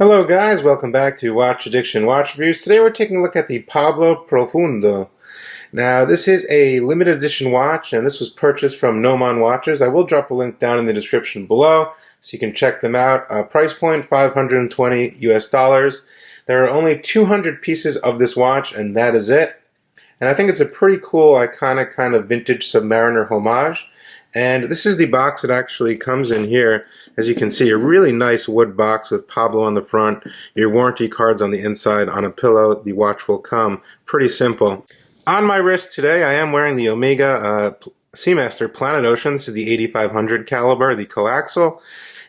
Hello guys, welcome back to Watch Addiction Watch Reviews. Today we're taking a look at the Pablo Profundo. Now this is a limited edition watch and this was purchased from GNOMON Watches. I will drop a link down in the description below so you can check them out. Price point $520 US. There are only 200 pieces of this watch and that is it. And I think it's a pretty cool, iconic kind of vintage Submariner homage. And this is the box it actually comes in here. As you can see, a really nice wood box with Pablo on the front, your warranty cards on the inside, on a pillow. The watch will come. Pretty simple. On my wrist today, I am wearing the Omega Seamaster Planet Ocean. This is the 8500 caliber, the coaxial.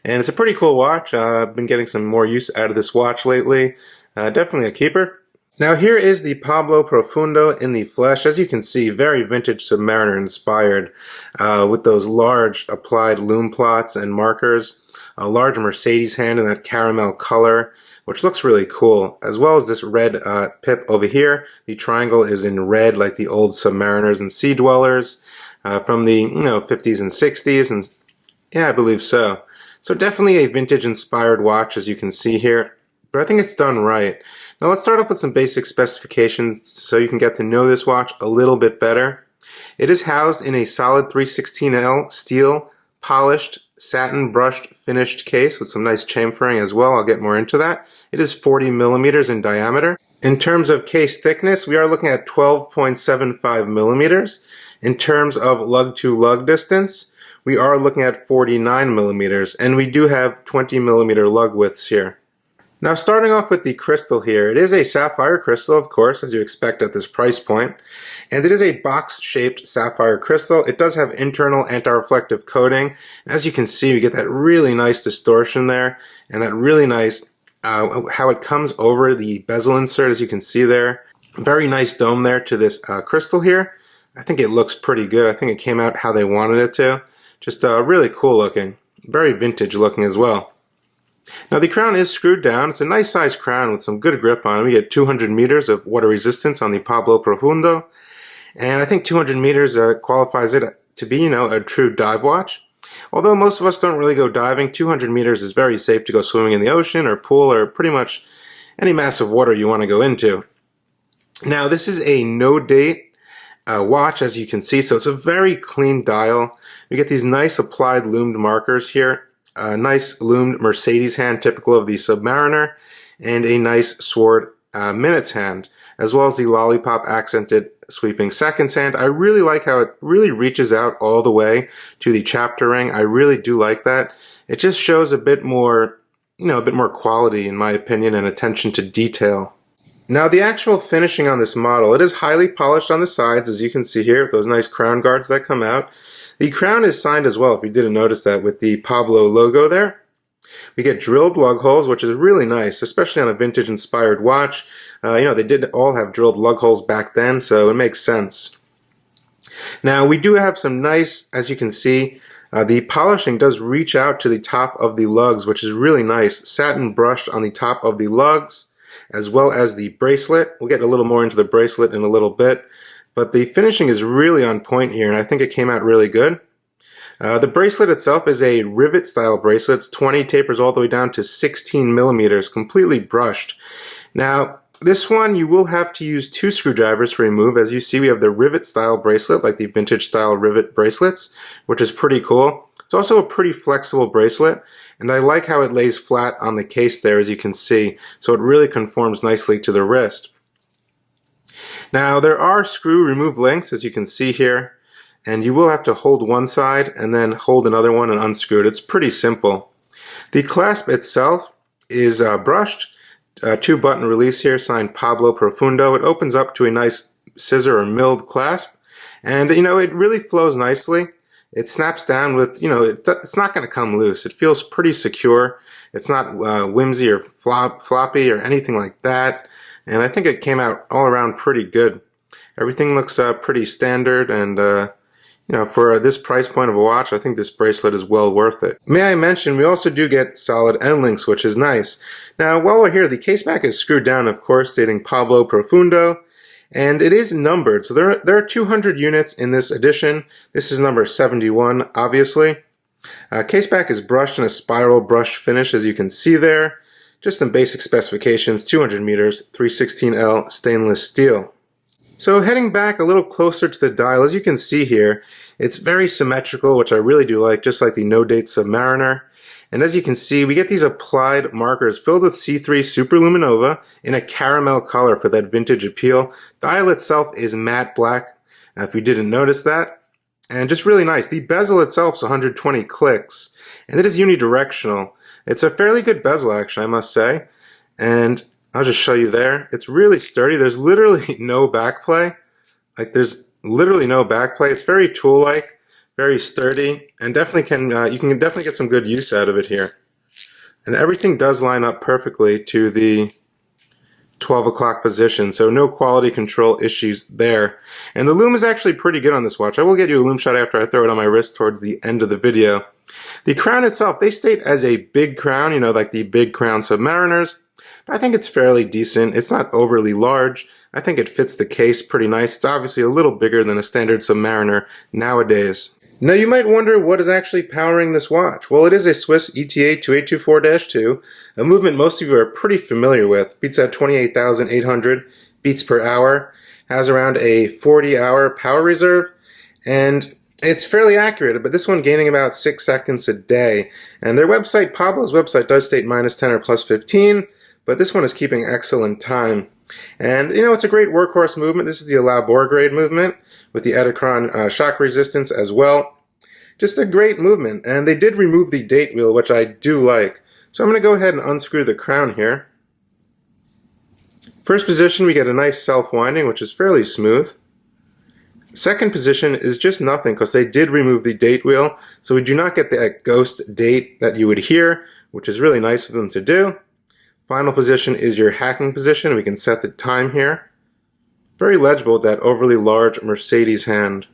And it's a pretty cool watch. I've been getting some more use out of this watch lately. Definitely a keeper. Now here is the Pablo Profundo in the flesh. As you can see, very vintage Submariner inspired with those large applied lume plots and markers, a large Mercedes hand in that caramel color, which looks really cool, as well as this red pip over here. The triangle is in red like the old Submariners and Sea Dwellers from the 50s and 60s, and yeah, I believe so. So definitely a vintage inspired watch, as you can see here, but I think it's done right. Now let's start off with some basic specifications so you can get to know this watch a little bit better. It is housed in a solid 316L steel, polished, satin brushed finished case with some nice chamfering as well. I'll get more into that. It is 40 millimeters in diameter. In terms of case thickness, we are looking at 12.75 millimeters. In terms of lug to lug distance, we are looking at 49 millimeters, and we do have 20 millimeter lug widths here. Now starting off with the crystal here, it is a sapphire crystal, of course, as you expect at this price point, and it is a box-shaped sapphire crystal. It does have internal anti-reflective coating, and as you can see, we get that really nice distortion there, and that really nice how it comes over the bezel insert, as you can see there. Very nice dome there to this crystal here. I think it looks pretty good. I think it came out how they wanted it to. Just really cool looking, very vintage looking as well. Now the crown is screwed down. It's a nice size crown with some good grip on it. We get 200 meters of water resistance on the Pablo Profundo, and I think 200 meters qualifies it to be, a true dive watch. Although most of us don't really go diving, 200 meters is very safe to go swimming in the ocean or pool or pretty much any mass of water you want to go into. Now this is a no date watch, as you can see, so it's a very clean dial. We get these nice applied lumed markers here. A nice lumed Mercedes hand typical of the Submariner, and a nice sword minutes hand, as well as the lollipop accented sweeping seconds hand. I really like how it really reaches out all the way to the chapter ring. I really do like that. It just shows a bit more, a bit more quality in my opinion, and attention to detail. Now the actual finishing on this model, it is highly polished on the sides, as you can see here, with those nice crown guards that come out. The crown is signed as well, if you didn't notice that, with the Pablo logo there. We get drilled lug holes, which is really nice, especially on a vintage inspired watch. They did all have drilled lug holes back then, so it makes sense. Now we do have some nice, as you can see, the polishing does reach out to the top of the lugs, which is really nice. Satin brushed on the top of the lugs, as well as the bracelet. We'll get a little more into the bracelet in a little bit. But the finishing is really on point here, and I think it came out really good. The bracelet itself is a rivet style bracelet. It's 20, tapers all the way down to 16 millimeters, completely brushed. Now, this one you will have to use 2 screwdrivers to remove. As you see, we have the rivet style bracelet, like the vintage style rivet bracelets, which is pretty cool. It's also a pretty flexible bracelet, and I like how it lays flat on the case there, as you can see, so it really conforms nicely to the wrist. Now there are screw remove links, as you can see here, and you will have to hold one side and then hold another one and unscrew it. It's pretty simple. The clasp itself is brushed, 2-button release here, signed Pablo Profundo. It opens up to a nice scissor or milled clasp, and it really flows nicely. It snaps down with, it's not going to come loose. It feels pretty secure. It's not whimsy or floppy or anything like that. And I think it came out all around pretty good. Everything looks pretty standard, and for this price point of a watch, I think this bracelet is well worth it. May I mention, we also do get solid end links, which is nice. Now, while we're here, the case back is screwed down, of course, stating Pablo Profundo, and it is numbered. So there are 200 units in this edition. This is number 71, obviously. Case back is brushed in a spiral brush finish, as you can see there. Just some basic specifications, 200 meters, 316L stainless steel. So heading back a little closer to the dial, as you can see here, it's very symmetrical, which I really do like, just like the No Date Submariner. And as you can see, we get these applied markers filled with C3 Superluminova in a caramel color for that vintage appeal. Dial itself is matte black, if you didn't notice that. And just really nice. The bezel itself is 120 clicks, and it is unidirectional. It's a fairly good bezel, actually, I must say. And I'll just show you there. It's really sturdy. There's literally no backplay. Like, there's literally no backplay. It's very tool-like, very sturdy, and definitely you can definitely get some good use out of it here. And everything does line up perfectly to the 12 o'clock position, so no quality control issues there. And the lume is actually pretty good on this watch. I will get you a lume shot after I throw it on my wrist towards the end of the video. The crown itself, they state as a big crown, you know, like the big crown Submariners. But I think it's fairly decent. It's not overly large. I think it fits the case pretty nice. It's obviously a little bigger than a standard Submariner nowadays. Now you might wonder what is actually powering this watch. Well, it is a Swiss ETA 2824-2, a movement most of you are pretty familiar with. Beats at 28,800 beats per hour, has around a 40-hour power reserve, and it's fairly accurate, but this one gaining about 6 seconds a day. And their website, Pablo's website, does state -10 or +15, but this one is keeping excellent time. And, you know, it's a great workhorse movement. This is the Labor grade movement with the Edicron shock resistance as well. Just a great movement. And they did remove the date wheel, which I do like. So I'm going to go ahead and unscrew the crown here. First position, we get a nice self-winding, which is fairly smooth. Second position is just nothing because they did remove the date wheel. So we do not get the ghost date that you would hear, which is really nice of them to do. Final position is your hacking position. We can set the time here. Very legible with that overly large Mercedes hand.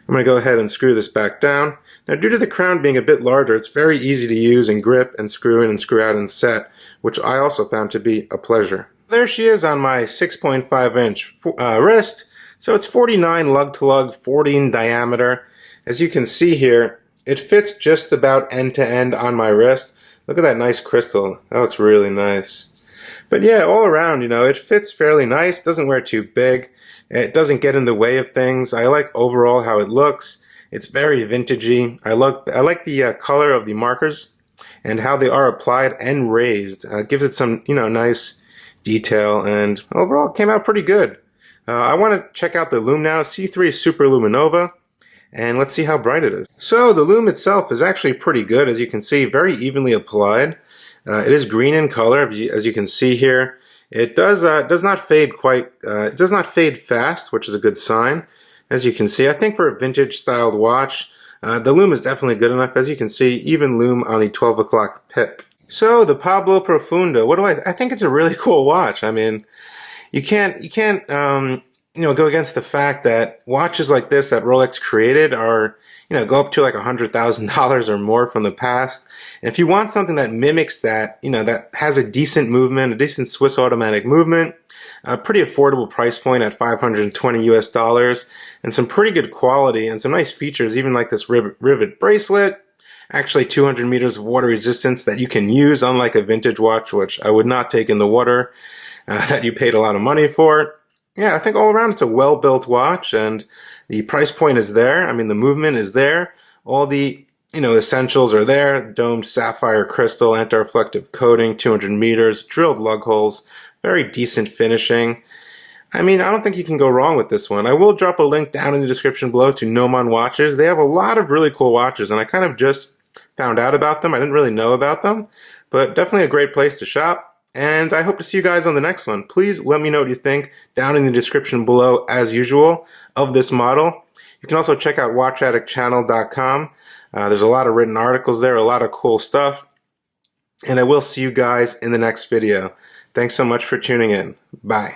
I'm going to go ahead and screw this back down. Now, due to the crown being a bit larger, it's very easy to use and grip and screw in and screw out and set, which I also found to be a pleasure. There she is on my 6.5-inch wrist. So it's 49 lug to lug, 40 in diameter. As you can see here, it fits just about end to end on my wrist. Look at that nice crystal. That looks really nice. But yeah, all around, you know, it fits fairly nice. Doesn't wear too big. It doesn't get in the way of things. I like overall how it looks. It's very vintagey. I like the color of the markers and how they are applied and raised. Gives it some, you know, nice detail, and overall it came out pretty good. I want to check out the lume now. C3 Superluminova. And let's see how bright it is. So the lume itself is actually pretty good, as you can see, very evenly applied. It is green in color, as you can see here. It does not fade it does not fade fast, which is a good sign. As you can see, I think for a vintage styled watch, the lume is definitely good enough. As you can see, even lume on the 12 o'clock pip. So the Pablo Profundo, I think it's a really cool watch. I mean, you can't you know, go against the fact that watches like this that Rolex created are, you know, go up to like $100,000 or more from the past. And if you want something that mimics that, you know, that has a decent movement, a decent Swiss automatic movement, a pretty affordable price point at $520 US, and some pretty good quality and some nice features, even like this rivet bracelet, actually 200 meters of water resistance that you can use, unlike a vintage watch, which I would not take in the water, that you paid a lot of money for. Yeah, I think all around it's a well-built watch, and the price point is there. I mean, the movement is there. All the, you know, essentials are there. Domed sapphire crystal, anti-reflective coating, 200 meters, drilled lug holes, very decent finishing. I mean, I don't think you can go wrong with this one. I will drop a link down in the description below to GNOMON watches. They have a lot of really cool watches, and I kind of just found out about them. I didn't really know about them, but definitely a great place to shop. And I hope to see you guys on the next one. Please let me know what you think down in the description below, as usual, of this model. You can also check out watchaddiction.com. There's a lot of written articles there, a lot of cool stuff. And I will see you guys in the next video. Thanks so much for tuning in. Bye.